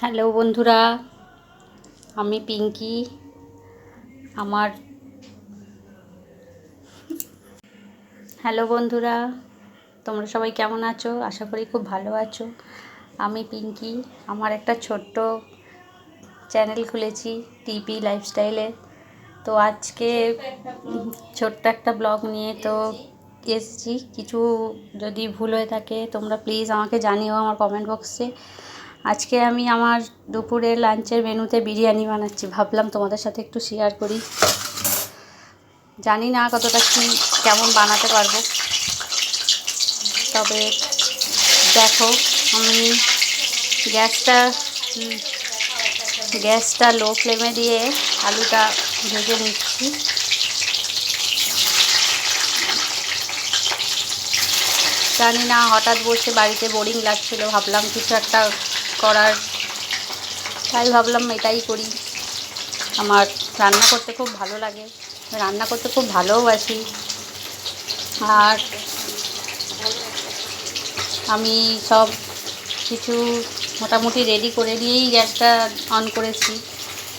Hello বন্ধুরা, আমি পিঙ্কি। আমার হ্যালো বন্ধুরা, তোমরা সবাই কেমন আছো? আশা করি খুব ভালো আছো। আমি পিঙ্কি। আমার একটা ছোট্ট চ্যানেল খুলেছি, টিপি লাইফস্টাইলে। তো আজকে ছোট্ট একটা ব্লগ নিয়ে এসেছি। কিছু যদি ভুল হয়ে থাকে তোমরা প্লিজ আমাকে জানিও আমার কমেন্ট বক্সে। আজকে আমি আমার দুপুরের লাঞ্চের মেনুতে বিরিয়ানি বানাচ্ছি, ভাবলাম তোমাদের সাথে একটু শেয়ার করি। জানি না কতটা কেমন বানাতে পারবো, তবে দেখো আমি গ্যাসটা গ্যাসটা লো ফ্লেমে দিয়ে আলুটা ভেজে নিচ্ছি। জানি না, হঠাৎ বসে বাড়িতে বোরিং লাগছিল, ভাবলাম কিছু একটা করার, তাই ভাবলাম এটাই করি। আমার রান্না করতে খুব ভালো লাগে, রান্না করতে খুব ভালোবাসি। আর আমি সব কিছু মোটামুটি রেডি করে নিয়েই গ্যাসটা অন করেছি,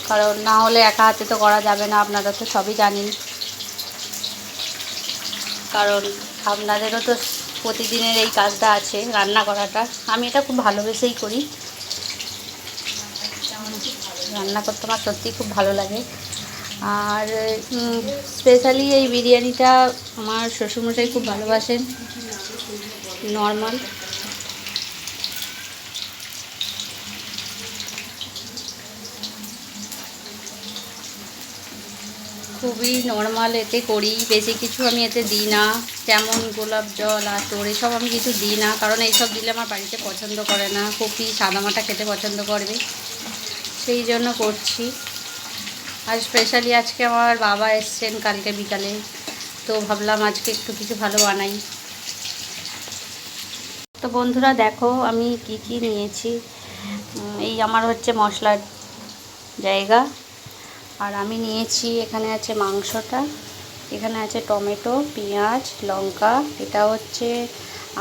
কারণ না হলে একা হাতে তো করা যাবে না, আপনারা তো সবই জানেন। কারণ আপনাদেরও তো প্রতিদিনের এই কাজটা আছে, রান্না করাটা। আমি এটা খুব ভালোবেসেই করি, রান্না করতে আমার সত্যিই খুব ভালো লাগে। আর স্পেশালি এই বিরিয়ানিটা আমার শ্বশুরমশাই খুব ভালোবাসেন। নর্মাল খুবই নর্মাল এতে করি, বেশি কিছু আমি এতে দিই না। যেমন গোলাপ জল আতর এসব আমি কিছু দিই না, কারণ এইসব দিলে আমার বাড়িতে পছন্দ করে না, খুবই সাদামাটা খেতে পছন্দ করবে, সেই জন্য করছি। আর স্পেশালি আজকে আমার বাবা এসছেন কালকে বিকালে, তো ভাবলাম আজকে একটু কিছু ভালো বানাই। তো বন্ধুরা দেখো আমি কি কি নিয়েছি। এই আমার হচ্ছে মশলার জায়গা। আর আমি নিয়েছি, এখানে আছে মাংসটা, এখানে আছে টমেটো, পেঁয়াজ, লঙ্কা, এটা হচ্ছে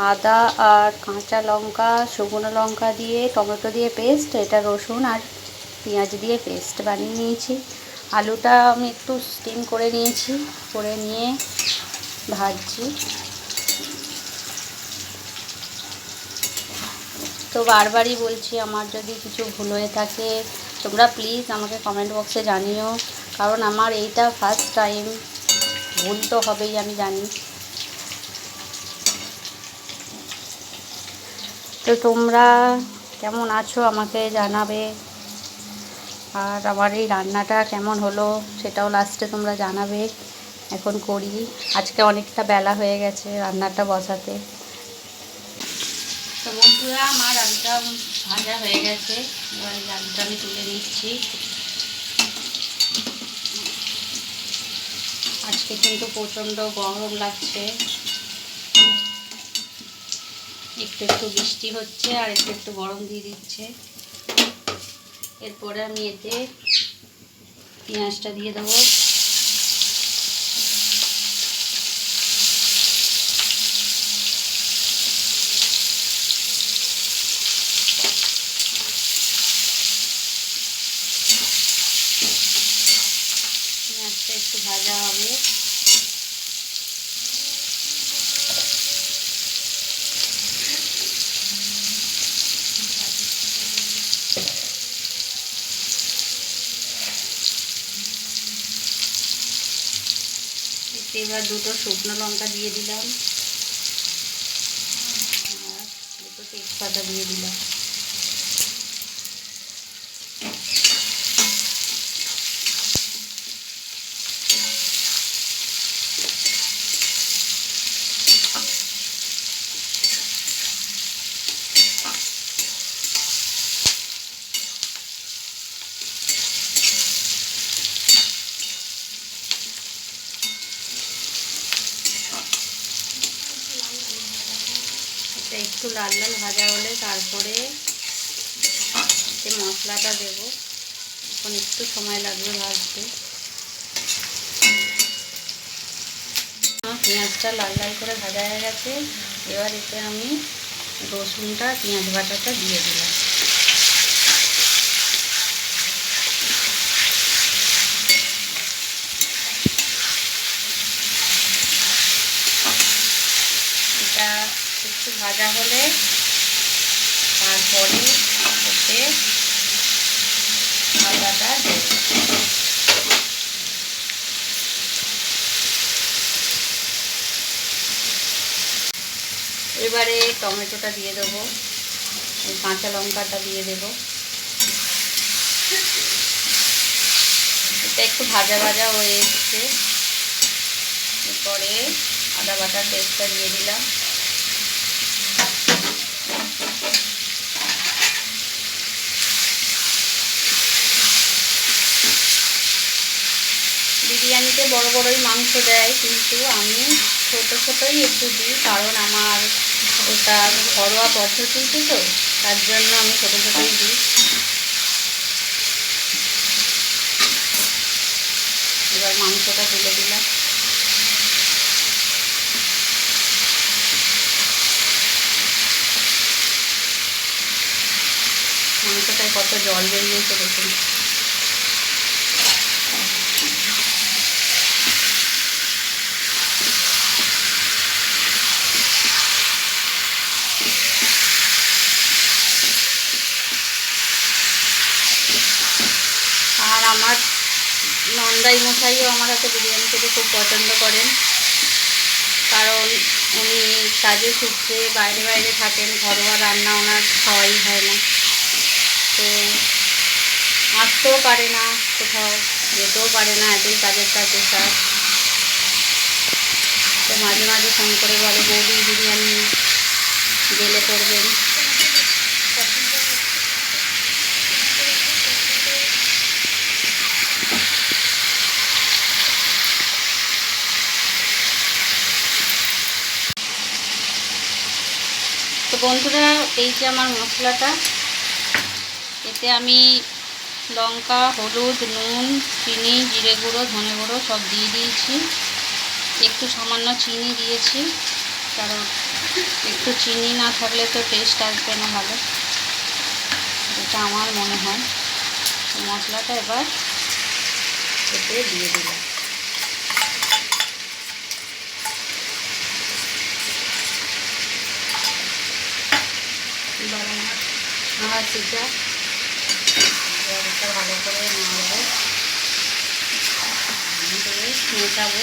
আদা আর কাঁচা লঙ্কা, শুকনো লঙ্কা দিয়ে টমেটো দিয়ে পেস্ট, এটা রসুন আর পেঁয়াজ দিয়ে পেস্ট বানিয়ে নিয়েছি। আলুটা আমি একটু স্টিম করে নিয়েছি, করে নিয়ে ভাজছি। তো বারবারই বলছি, আমার যদি কিছু ভুল হয়ে থাকে তোমরা প্লিজ আমাকে কমেন্ট বক্সে জানিও, কারণ আমার এইটা ফার্স্ট টাইম, ভুল তো হবেই আমি জানি। তো তোমরা কেমন আছো আমাকে জানাবে, আর আমার এই রান্নাটা কেমন হলো সেটাও লাস্টে তোমরা জানাবে। এখন করি, আজকে অনেকটা বেলা হয়ে গেছে রান্নাটা বসাতে। তো বন্ধুরা আমার আলুটা ভাজা হয়ে গেছে, এবার এই আলুটা আমি তুলে নিচ্ছি। আজকে কিন্তু প্রচণ্ড গরম লাগছে, একটু একটু বৃষ্টি হচ্ছে আর একটু একটু গরম দিয়ে দিচ্ছে। এরপরে আমি এতে পেঁয়াজটা দিয়ে দেবো। পেঁয়াজটা একটু ভাজা হবে। এবার দুটো শুকনো লঙ্কা দিয়ে দিলাম আর দুটো তেজপাতা দিয়ে দিলাম। এটা একটু লাল লাল ভাজা হলে তারপরে যে মশলাটা দেবো, এখন একটু সময় লাগবে ভাজতে। আমার পেঁয়াজটা লাল লাল করে ভাজা হয়ে গেছে, এবার এতে আমি রসুনটা পেঁয়াজ বাটাটা দিয়ে দিলাম। ভাজা হলে তারপরে ওতে আদাটা দেব। এবারে টমেটোটা দিয়ে দেবো, কাঁচা লঙ্কাটা দিয়ে দেবো। এটা একটু ভাজা ভাজা হয়ে এসছে, এরপরে আদা বাটার পেস্টটা দিয়ে দিলাম। বিরিয়ানিতে বড় বড়ই মাংস দেয়, কিন্তু আমি ছোট ছোটই একটু দিই, কারণ আমার ওটা ঘরোয়া পদ্ধতিতে তো, তার জন্য আমি ছোট ছোটই দিই। এবার মাংসটা তুলে দিলাম। মাংসটায় কত জল বেরিয়েছে দেখুন। আর আমার নন্দাই মশাইও আমার হাতে বিরিয়ানি খেতে খুব পছন্দ করেন, কারণ উনি কাজে সূত্রে বাইরে বাইরে থাকেন, ঘরোয়া রান্না ওনার খাওয়াই হয় না, তো আসতেও পারে না, কোথাও যেতেও পারে না, এতই কাজের কাছে স্যার। তো মাঝে মাঝে ফোন করে বলে বৌদি বিরিয়ানি গেলে করবেন। তো বন্ধুরা, এই যে আমার মশলাটা, এতে আমি লঙ্কা, হলুদ, নুন, চিনি, জিরে গুঁড়ো, ধনে গুঁড়ো সব দিয়ে দিয়েছি। একটু সামান্য চিনি দিয়েছি, কারণ একটু চিনি না থাকলে তো টেস্ট আসবে না ভালো, এটা আমার মনে হয়। মশলাটা এবার এতে দিয়ে দিলাম। এবার আমার চিটা এটা ভালো করে নাড়বো, মেটাবো।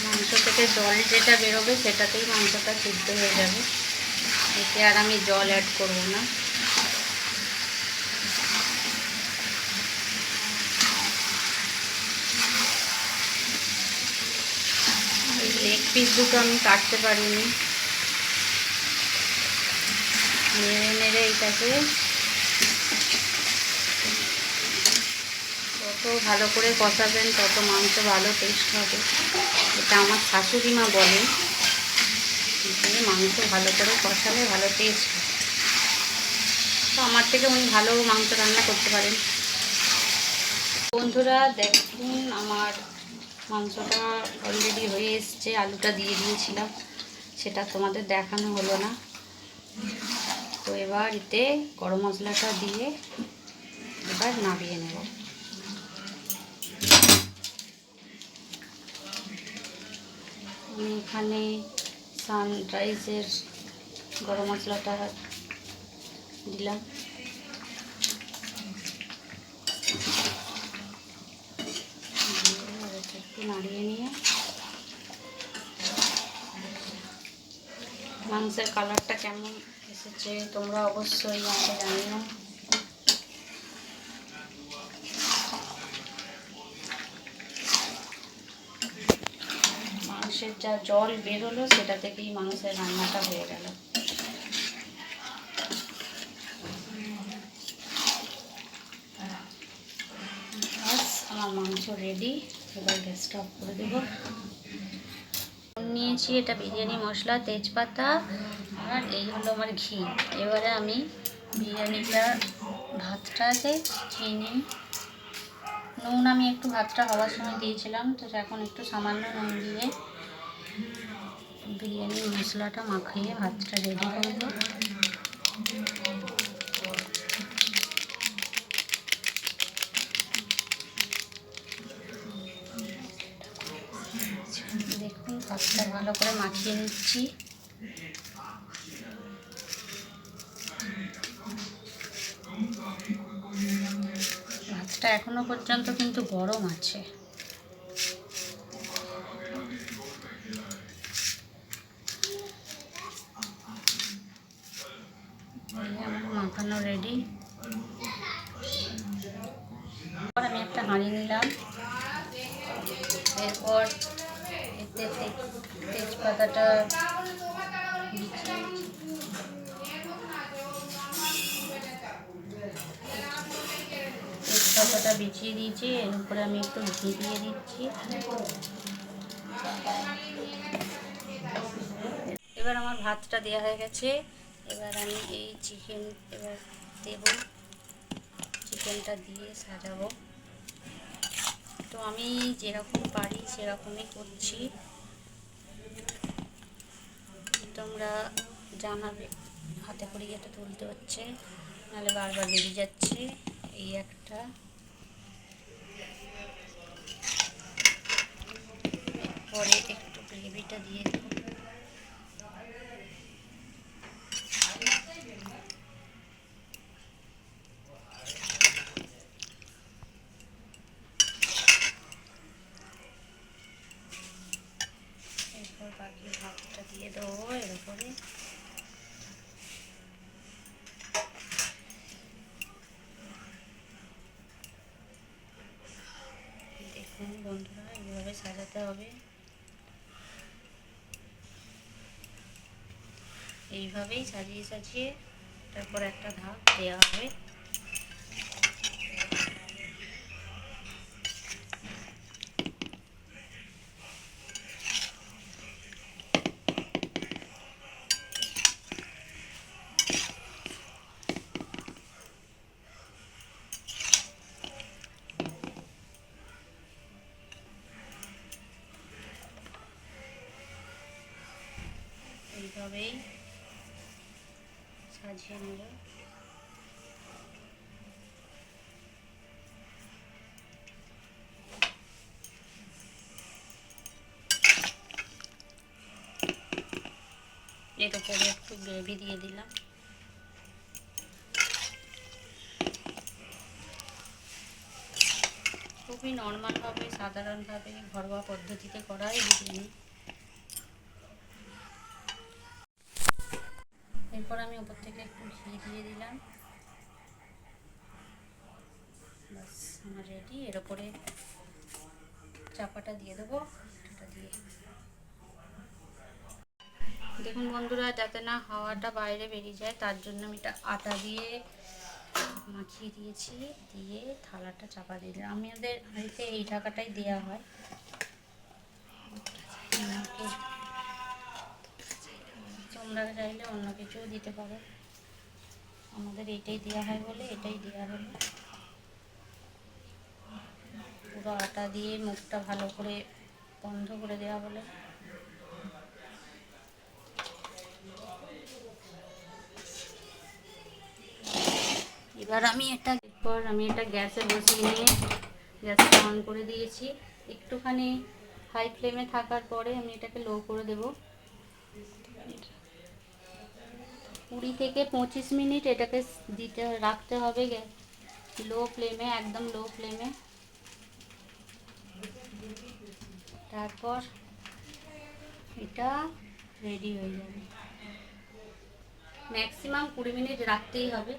মাংস থেকে জল যেটা বেরোবে সেটাতেই মাংসটা সিদ্ধ হয়ে যাবে, এতে আর আমি জল অ্যাড করব না। এই লেগ পিস দুটো আমি কাটতে পারিনি, নেড়ে নেড়ে এইটাকে যত ভালো করে কষাবেন তত মাংস ভালো টেস্ট হবে, এটা আমার শাশুড়ি মা বলেন যে মাংস ভালো করে কষালে ভালো টেস্ট হয়। তো আমার থেকে উনি ভালো মাংস রান্না করতে পারেন। বন্ধুরা দেখুন, আমার মাংসটা অলরেডি হয়ে এসছে। আলুটা দিয়ে দিয়েছিলাম, সেটা তোমাদের দেখানো হলো না। তো এবার এতে গরম মশলাটা দিয়ে এবার নামিয়ে নেব। আমি এখানে সানরাইজের গরম মশলাটা দিলাম। একটু নাড়িয়ে নিয়ে মাংসের কালারটা কেমন এসেছে তোমরা অবশ্যই আমাকে জানিও। মাংসের যা জল বেরোলো সেটা থেকেই মাংসের রান্নাটা হয়ে গেল। বাস আমার মাংস রেডি, এবার গ্যাসটা অফ করে দেব। নিয়েছি এটা বিরিয়ানি মশলা, তেজপাতা, আর এই হলো আমার ঘি। এবারে আমি বিরিয়ানিটা ভাতটাতে চিনি নুন আমি একটু ভাতটা হওয়ার সময় দিয়েছিলাম, তো এখন একটু সামান্য নুন দিয়ে বিরিয়ানির মশলাটা মাখিয়ে ভাতটা রেডি করব। দেখুন ভাতটা ভালো করে মাখিয়ে নিচ্ছি। ভাতটা এখনো পর্যন্ত কিন্তু গরম আছে। আমার মাখানো রেডি। আমি একটা হাঁড়ি নিলাম, এরপর এতে তেজপাতাটা বিছিয়ে দিয়েছি। এর উপরে আমি একটু ঘি দিয়ে দিচ্ছি। এবার আমার ভাতটা দেওয়া হয়ে গেছে। এবার আমি এই চিকেন দেব, চিকেনটা দিয়ে সাজাবো। তো আমি যেরকম পারি সেরকমই করছি, তোমরা জানাবে। হাতে করে এটা তুলতে হচ্ছে, নাহলে বারবার বেরিয়ে যাচ্ছে। এই একটা, পরে একটু গ্রেভিটা দিয়ে দেবো। এরপর বাকি ভাতটা দিয়ে দেবো এর উপরে। দেখুন বন্ধুরা, এইভাবে সাজাতে হবে। এইভাবেই সাজিয়ে সাজিয়ে তারপর একটা ধাপ দেওয়া হবে। এইভাবেই সাজিয়ে নেব। এর উপরে একটু গ্রেভি দিয়ে দিলাম। খুবই নর্মালভাবে, সাধারণভাবে, ঘরোয়া পদ্ধতিতে করা এই বিরিয়ানি। এরপর আমি উপর থেকে একটু ঘি দিয়ে দিলাম। বাস আমার রেডি। এর উপরে চাপাটা দিয়ে দেবো। এটা দিয়ে দেখুন বন্ধুরা, যাতে না হাওয়াটা বাইরে বেরিয়ে যায় তার জন্য আমি এটা আটা দিয়ে মাখিয়ে দিয়েছি, দিয়ে থালাটা চাপা দিয়ে দিলাম। আমাদের হাঁড়িতে এই ঢাকাটাই দেওয়া হয়। তোমরা চাইলে অন্য কিছুও দিতে পারো, আমাদের এইটাই দেওয়া হয় বলে এটাই দেওয়া হলো। পুরো আটা দিয়ে মুখটা ভালো করে বন্ধ করে দেওয়া বলে। এবার আমি এটা গ্যাসে বসিয়ে নিয়ে গ্যাসটা অন করে দিয়েছি। একটুখানি হাই ফ্লেমে থাকার পরে আমি এটাকে লো করে দেব। 20 থেকে 25 মিনিট এটাকে রাখতে হবে লো ফ্লেমে, একদম লো ফ্লেমে। তারপর এটা রেডি হয়ে যাবে। ম্যাক্সিমাম 20 মিনিট রাখতেই হবে।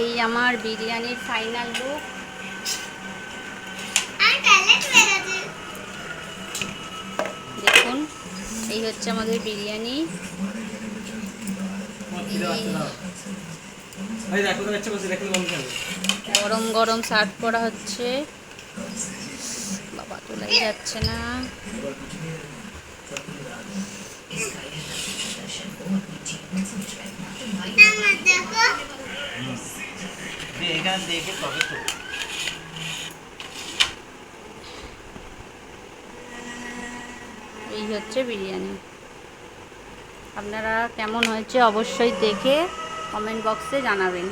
এই আমার বিরিয়ানির ফাইনাল লুক। দেখুন, এই হচ্ছে আমাদের বিরিয়ানি। গরম গরম সার্ভ করা হচ্ছে। বাবা, তোলাই যাচ্ছে না। দেখো এখানে দেখে তবে তো। এই হচ্ছে বিরিয়ানি। আপনারা কেমন হয়েছে অবশ্যই দেখে কমেন্ট বক্সে জানাবেন।